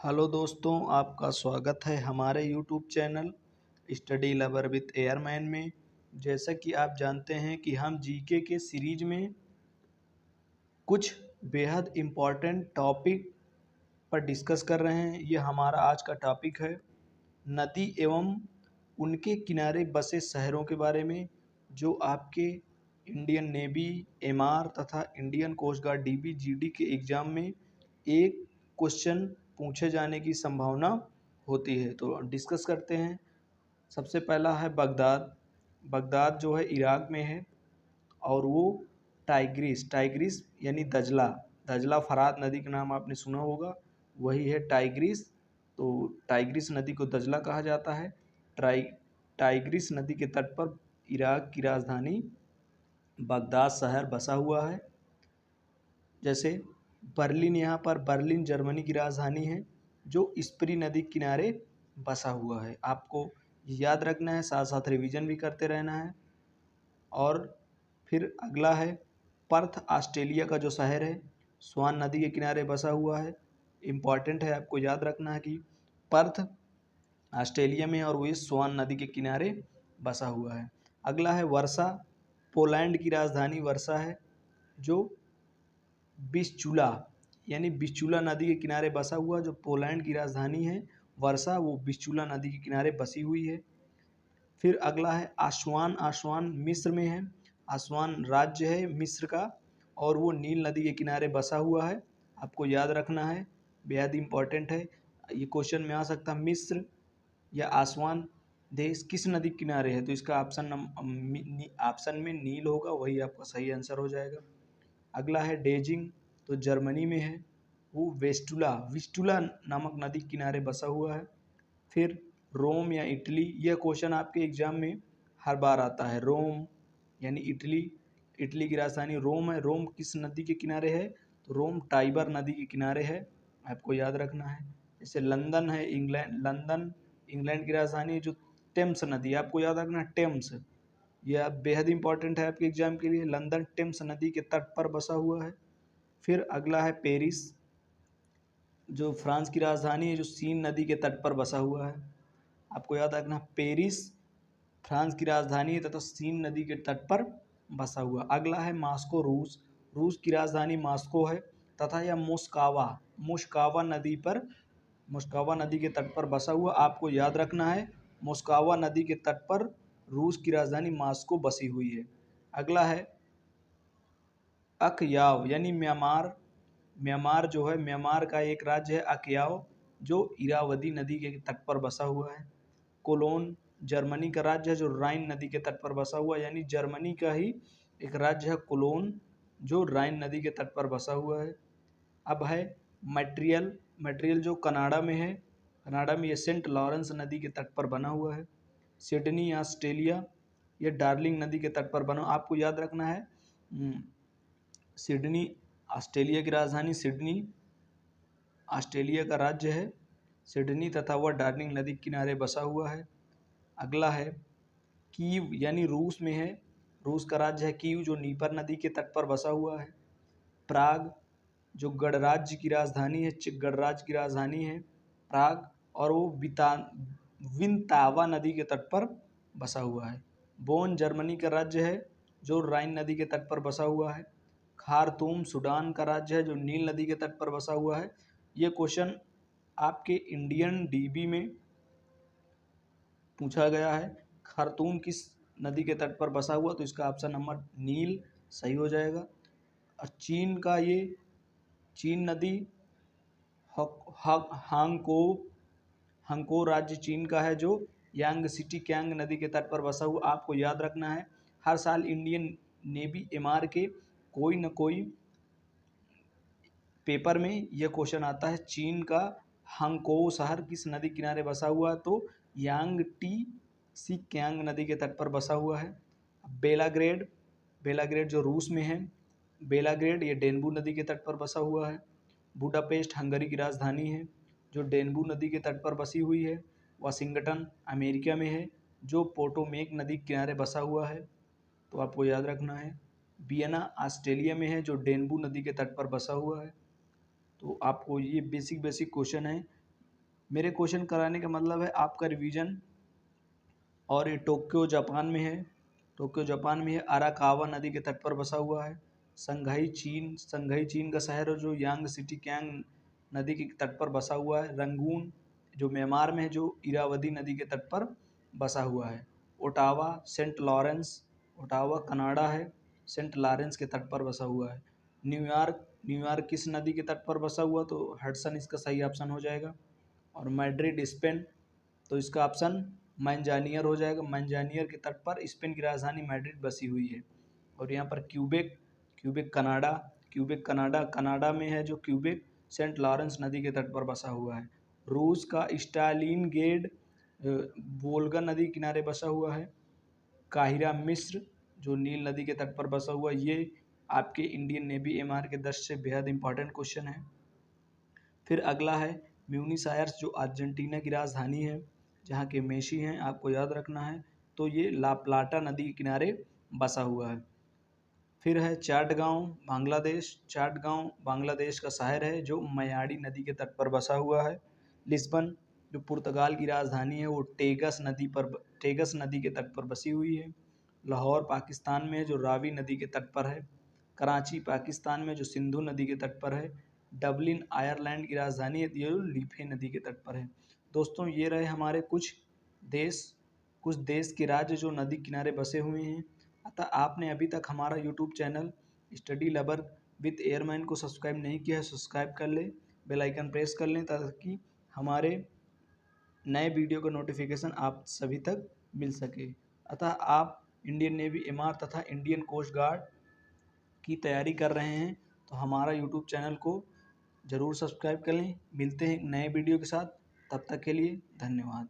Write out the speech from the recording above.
Hello दोस्तों, आपका स्वागत है हमारे YouTube channel study lover with airman में। जैसा कि आप जानते हैं कि हम जीके के सीरीज में कुछ बेहद इम्पॉर्टेंट टॉपिक पर डिस्कस कर रहे हैं। ये हमारा आज का टॉपिक है नदी एवं उनके किनारे बसे शहरों के बारे में, जो आपके इंडियन नेवी, एमआर तथा Indian Coast Guard DB GD के एग्ज़ाम में एक क्वेश्चन पूछे जाने की संभावना होती है। तो डिस्कस करते हैं। सबसे पहला है बगदाद। बगदाद जो है इराक में है और वो टाइग्रिस यानी दजला दजला फरात नदी का नाम आपने सुना होगा, वही है टाइग्रिस। तो टाइग्रिस नदी को दजला कहा जाता है। टाइग्रिस नदी के तट पर इराक की राजधानी बगदाद शहर बसा हुआ है। जैसे बर्लिन, यहाँ पर बर्लिन जर्मनी की राजधानी है जो स्प्री नदी किनारे बसा हुआ है। आपको याद रखना है, साथ साथ रिवीजन भी करते रहना है। और फिर अगला है पर्थ, ऑस्ट्रेलिया का जो शहर है स्वान नदी के किनारे बसा हुआ है। इम्पॉर्टेंट है, आपको याद रखना है कि पर्थ ऑस्ट्रेलिया में और वो स्वान नदी के किनारे बसा हुआ है। अगला है वर्सा, पोलैंड की राजधानी वर्सा है जो विस्चूला यानी विस्चूला नदी के किनारे बसा हुआ, जो पोलैंड की राजधानी है वर्सा, वो विस्चूला नदी के किनारे बसी हुई है। फिर अगला है आस्वान। आस्वान मिस्र में है। आस्वान राज्य है मिस्र का और वो नील नदी के किनारे बसा हुआ है। आपको याद रखना है, बेहद इम्पॉर्टेंट है। ये क्वेश्चन में आ सकता है मिस्र या आस्वान देश किस नदी के किनारे है, तो इसका ऑप्शन में नील होगा, वही आपका सही आंसर हो जाएगा। अगला है डेजिंग, तो जर्मनी में है, वो विस्टुला नामक नदी के किनारे बसा हुआ है। फिर रोम या इटली, यह क्वेश्चन आपके एग्जाम में हर बार आता है। रोम यानी इटली की राजधानी रोम है। रोम किस नदी के किनारे है, तो रोम टाइबर नदी के किनारे है, आपको याद रखना है। जैसे लंदन है, लंदन इंग्लैंड की राजधानी है, जो टेम्स नदी, आपको याद रखना है टेम्स, यह बेहद इंपॉर्टेंट है आपके एग्जाम के लिए। लंदन टेम्स नदी के तट पर बसा हुआ है। फिर अगला है पेरिस, जो फ्रांस की राजधानी है, जो सीन नदी के तट पर बसा हुआ है। आपको याद रखना पेरिस फ्रांस की राजधानी है तथा सीन नदी के तट पर बसा हुआ। अगला है मास्को, रूस की राजधानी मास्को है तथा यह मुस्कावा नदी के तट पर बसा हुआ। आपको याद रखना है मुस्कावा नदी के तट पर रूस की राजधानी मास्को बसी हुई है। अगला है अकयाव यानी म्यांमार जो है, म्यांमार का एक राज्य है अकयाव, जो इरावदी नदी के तट पर बसा हुआ है। कोलोन जर्मनी का राज्य है, जो राइन नदी के तट पर बसा हुआ है, यानी जर्मनी का ही एक राज्य है कोलोन, जो राइन नदी के तट पर बसा हुआ है। अब है मटेरियल जो कनाडा में है। कनाडा में ये सेंट लॉरेंस नदी के तट पर बना हुआ है। सिडनी ऑस्ट्रेलिया, ये डार्लिंग नदी के तट पर बना, आपको याद रखना है सिडनी ऑस्ट्रेलिया की राजधानी सिडनी, ऑस्ट्रेलिया का राज्य है सिडनी तथा वह डार्लिंग नदी के किनारे बसा हुआ है। अगला है कीव यानी रूस में है, रूस का राज्य है कीव, जो नीपर नदी के तट पर बसा हुआ है। प्राग जो गणराज्य की राजधानी है प्राग, और वो विंतावा नदी के तट पर बसा हुआ है। बोन जर्मनी का राज्य है, जो राइन नदी के तट पर बसा हुआ है। खार्तूम सूडान का राज्य है, जो नील नदी के तट पर बसा हुआ है। ये क्वेश्चन आपके इंडियन डीबी में पूछा गया है, खार्तूम किस नदी के तट पर बसा हुआ, तो इसका ऑप्शन नंबर नील सही हो जाएगा। और चीन नदी हांगको राज्य चीन का है, जो यांगसिटी क्यांग नदी के तट पर बसा हुआ। आपको याद रखना है, हर साल इंडियन नेवी एमआर के कोई न कोई पेपर में यह क्वेश्चन आता है, चीन का हांगको शहर किस नदी किनारे बसा हुआ है, तो यांगटी सी क्यांग नदी के तट पर बसा हुआ है। बेलाग्रेड जो रूस में है, बेलाग्रेड ये डेन्बू नदी के तट पर बसा हुआ है। बुडापेस्ट हंगरी की राजधानी है, जो डेन्बू नदी के तट पर बसी हुई है। वाशिंगटन अमेरिका में है, जो पोटोमेक नदी के किनारे बसा हुआ है, तो आपको याद रखना है। वियना ऑस्ट्रेलिया में है, जो डेन्बू नदी के तट पर बसा हुआ है। तो आपको ये बेसिक क्वेश्चन है, मेरे क्वेश्चन कराने का मतलब है आपका रिवीजन। और ये टोक्यो जापान में है। टोक्यो जापान में है। अराकावा नदी के तट पर बसा हुआ है। संघाई चीन का शहर है जो यांग सिटी क्यांग नदी के तट पर बसा हुआ है। रंगून जो म्यांमार में है जो इरावदी नदी के तट पर बसा हुआ है। ओटावा ओटावा कनाडा है, सेंट लॉरेंस के तट पर बसा हुआ है। न्यूयॉर्क किस नदी के तट पर बसा हुआ, तो हडसन इसका सही ऑप्शन हो जाएगा। और मैड्रिड स्पेन, तो इसका ऑप्शन मैंजानियर हो जाएगा। मैंजानियर के तट पर स्पेन की राजधानी मैड्रिड बसी हुई है। और यहाँ पर क्यूबेक कनाडा में है जो क्यूबेक सेंट लॉरेंस नदी के तट पर बसा हुआ है। रूस का स्टालिनग्रेड वोल्गा नदी किनारे बसा हुआ है। काहिरा मिस्र जो नील नदी के तट पर बसा हुआ है। ये आपके इंडियन नेवी एमआर के 10 से बेहद इंपॉर्टेंट क्वेश्चन है। फिर अगला है ब्यूनस आयर्स जो अर्जेंटीना की राजधानी है, जहाँ के मेसी हैं, आपको याद रखना है। तो ये ला प्लाटा नदी के किनारे बसा हुआ है। फिर है चाटगांव बांग्लादेश का शहर है जो मयाड़ी नदी के तट पर बसा हुआ है। लिस्बन जो पुर्तगाल की राजधानी है वो टेगस नदी के तट पर बसी हुई है। लाहौर पाकिस्तान में है जो रावी नदी के तट पर है। कराची पाकिस्तान में जो सिंधु नदी के तट पर है। डबलिन आयरलैंड की राजधानी है जो लीफे नदी के तट पर है। दोस्तों ये रहे हमारे कुछ देश के राज्य जो नदी किनारे बसे हुए हैं। अतः आपने अभी तक हमारा YouTube channel study lover with airman को सब्सक्राइब नहीं किया है, सब्सक्राइब कर लें, बेल आइकन प्रेस कर लें ताकि हमारे नए वीडियो का नोटिफिकेशन आप सभी तक मिल सके। अतः आप इंडियन नेवी एमआर तथा इंडियन कोस्ट गार्ड की तैयारी कर रहे हैं तो हमारा यूट्यूब चैनल को ज़रूर सब्सक्राइब कर लें। मिलते हैं एक नए वीडियो के साथ, तब तक के लिए धन्यवाद।